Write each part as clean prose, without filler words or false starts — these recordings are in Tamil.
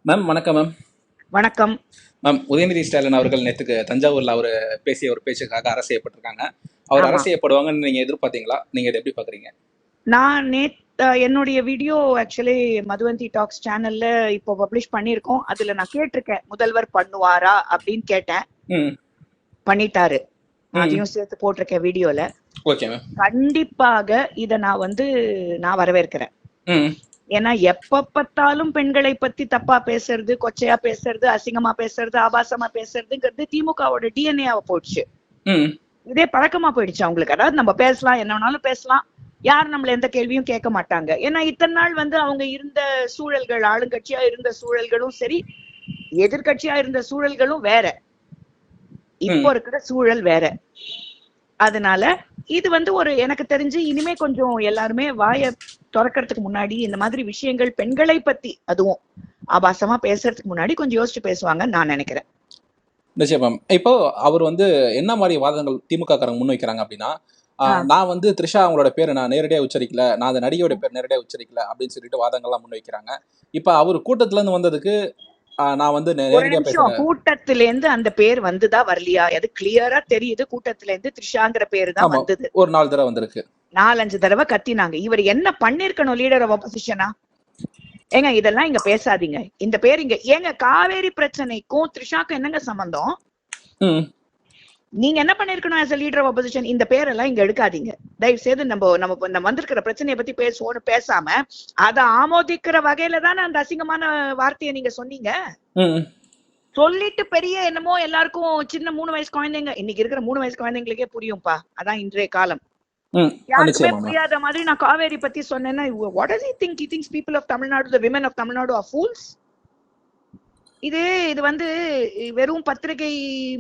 மேம் வணக்கம் மேம். வணக்கம். மேம், உதயநிதி ஸ்டாலின் அவர்கள் நேற்றுக்கு தஞ்சாவூர்ல அவர் பேசிய ஒரு பேச்சுக்காக அரசு செய்யப்பட்டிருக்காங்க. அவர் ஆமா. அரசு செய்யப்படுவாங்கன்னு நீங்க எதிர்பார்த்தீங்களா? நீங்க இதை எப்படி பாக்குறீங்க? நான் என்னுடைய வீடியோ ஆக்சுவலி மதுவந்தி டாக்ஸ் சேனல்ல இப்போ பப்ளிஷ் பண்ணியிருக்கோம். அதுல நான் கேட்டிருக்கேன், முதல்வர் பண்ணுவாரா அப்படின்னு கேட்டேன். ம் பண்ணிட்டாரு. ம் அதையும் சேர்த்து போட்டிருக்கேன் வீடியோல. Okay ma'am. கண்டிப்பாக இத நான் வரவேற்கிறேன். ம் ஏன்னா எப்ப பார்த்தாலும் பெண்களை பத்தி தப்பா பேசுறது, கொச்சையா பேசுறது, அசிங்கமா பேசுறது, ஆபாசமா பேசுறதுங்கிறது திமுகவோட டிஎன்ஏவா போயிடுச்சு. ம் இதே பழக்கமா போயிடுச்சு அவங்களுக்கு. அதாவது நம்ம பேசலாம், என்ன வேணாலும் பேசலாம், யாரும் நம்மள எந்த கேள்வியும் கேட்க மாட்டாங்க. ஏன்னா இத்தனை நாள் அவங்க இருந்த சூழல்கள், ஆளுங்கட்சியா இருந்த சூழல்களும் சரி, எதிர்கட்சியா இருந்த சூழல்களும் வேற, இப்போ ம் இருக்கிற சூழல் வேற. அதனால இது ஒரு எனக்கு தெரிஞ்சு இனிமே கொஞ்சம் எல்லாருமே வாய திறக்கிறதுக்கு முன்னாடி இந்த மாதிரி விஷயங்கள் பெண்களை பத்தி அதுவும் ஆபாசமா பேசுறதுக்கு முன்னாடி கொஞ்சம் யோசிச்சு பேசுவாங்கன்னு நான் நினைக்கிறேன். நிச்சயம் மேம். இப்போ அவர் என்ன மாதிரி வாதங்கள் திமுக காரங்க முன்வைக்கிறாங்க அப்படின்னா, நான் த்ரிஷா அவங்களோட பேரை நான் நேரடியாக உச்சரிக்கல, நான் அந்த நடிகையோட பேர் நேரடியாக உச்சரிக்கல அப்படின்னு சொல்லிட்டு வாதங்கள்லாம் முன்வைக்கிறாங்க. இப்ப அவர் கூட்டத்துல இருந்து வந்ததுக்கு நான் ஒரு நேரடியா நிமிஷம், பேசுறேன். கூட்டத்துல இருந்து அந்த பேர் வந்துதா வரலையா? அது கிளியரா தெரியுது. கூட்டத்துல இருந்து த்ரிஷாங்கிற பேரு தான் ஆமா, வந்தது. ஒரு 4 தடவை வந்திருக்கு. 4-5 தடவை கத்தினாங்க. இவர் என்ன பண்ணிருக்கணும் லீடர் ஆஃப் ஆப்போசிஷனா? ஏங்க இதெல்லாம் இங்க பேசாதீங்க. இந்த பேர் இங்க ஏங்க காவேரி பிரச்சனைக்கும் த்ரிஷாக்கும் என்னங்க சம்பந்தம்? ம் நீங்க என்ன பண்ணிருக்கணும் as a leader of opposition? இந்த பேரெல்லாம் இங்க எடுக்காதீங்க தயவு செய்து. நம்ம வந்திருக்கிற பிரச்சனையை பத்தி பேசாம அதை ஆமோதிக்கிற வகையில தானே அந்த அசிங்கமான வார்த்தையை நீங்க சொன்னீங்க. ம் சொல்லிட்டு பெரிய என்னமோ எல்லாருக்கும் சின்ன 3 வயசு குழந்தைங்க, இன்னைக்கு இருக்கிற 3 வயசு குழந்தைங்களுக்கே புரியும்பா. அதான் இன்றைய காலம். யாருக்குமே நிச்சயமா. புரியாத மாதிரி நான் காவேரி பத்தி சொன்னேன்னா, what does he think? He thinks people of Tamil Nadu, the women of Tamil Nadu are fools. இது வெறும் பத்திரிகை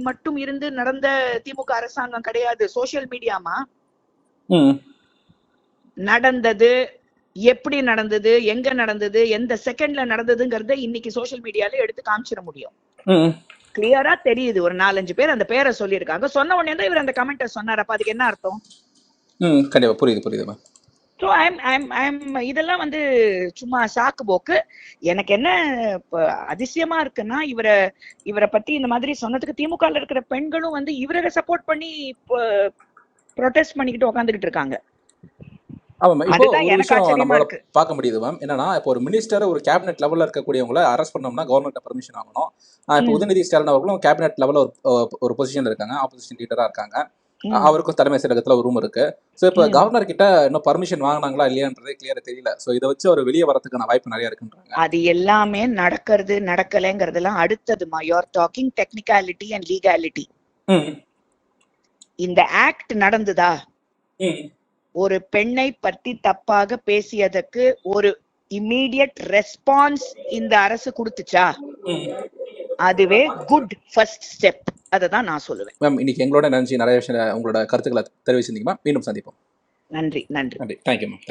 மட்டும் இருந்து நடந்த திமுக அரசாங்கம் கிடையாது. சோசியல் மீடியாமா நடந்தது, எப்படி நடந்தது, எங்க நடந்தது, எந்த செகண்ட்ல நடந்ததுங்கிறத இன்னைக்கு சோசியல் மீடியால எடுத்து காமிச்சிட முடியும். கிளியரா தெரியுது. ஒரு 4-5 பேர் அந்த பேரை சொல்லியிருக்காங்க. சொன்ன உடனே தான் இவர் அந்த கமெண்ட்டை சொன்னார். அப்ப அதுக்கு என்ன அர்த்தம்? கண்டிப்பா புரியுது. ஸோ இதெல்லாம் சும்மா சாக்கு போக்கு. எனக்கு என்ன அதிசயமா இருக்குன்னா, இவரை பத்தி இந்த மாதிரி சொன்னதுக்கு திமுக இருக்கிற பெண்களும் இவரை சப்போர்ட் பண்ணி ப்ரொடெஸ்ட் பண்ணிக்கிட்டு உட்காந்துக்கிட்டு இருக்காங்க. பார்க்க முடியுது மேம். என்னன்னா, இப்போ ஒரு மினிஸ்டர் ஒரு கேபினெட் லெவல்ல இருக்கக்கூடியவங்களை அரெஸ்ட் பண்ணோம்னா கவர்மெண்ட் பர்மிஷன் ஆகணும். இப்போ உதயநிதி ஸ்டாலின் அவர்களும் கேபினெட் லெவல்ல ஒரு பொசிஷன்ல இருக்காங்க, ஆப்போசிஷன் லீடரா இருக்காங்க. அவருக்கும் தலைமை செயலகத்துல ஒரு ரூம் இருக்கு. சோ இப்ப கவர்னர் கிட்ட இன்னும் பர்மிஷன் வாங்கினாங்களா இல்லையான்றதே கிளியரா தெரியல. சோ இதை வச்சு அவர் வெளியே வரதுக்கான வாய்ப்பு நிறைய இருக்குன்றாங்க. அது எல்லாமே நடக்கலைங்கிறதெல்லாம் அடுத்ததுமா. You are talking technicality and legality. இந்த ஆக்ட் நடந்ததா? ஒரு பெண்ணை பத்தி தப்பாக பேசியதற்கு ஒரு இம்மீடியட் ரெஸ்பான்ஸ் இந்த அரசு கொடுத்துச்சா? அதுவே குட் ஃபர்ஸ்ட் ஸ்டெப். அததான் நான் சொல்லுவேன். மேம், இன்னைக்கு எங்களோட நிறைய விஷயம் உங்களோட கருத்துக்களை தெரிவிச்சிருந்தீங்க. மீண்டும் சந்திப்போம். நன்றி. Thank you ma'am.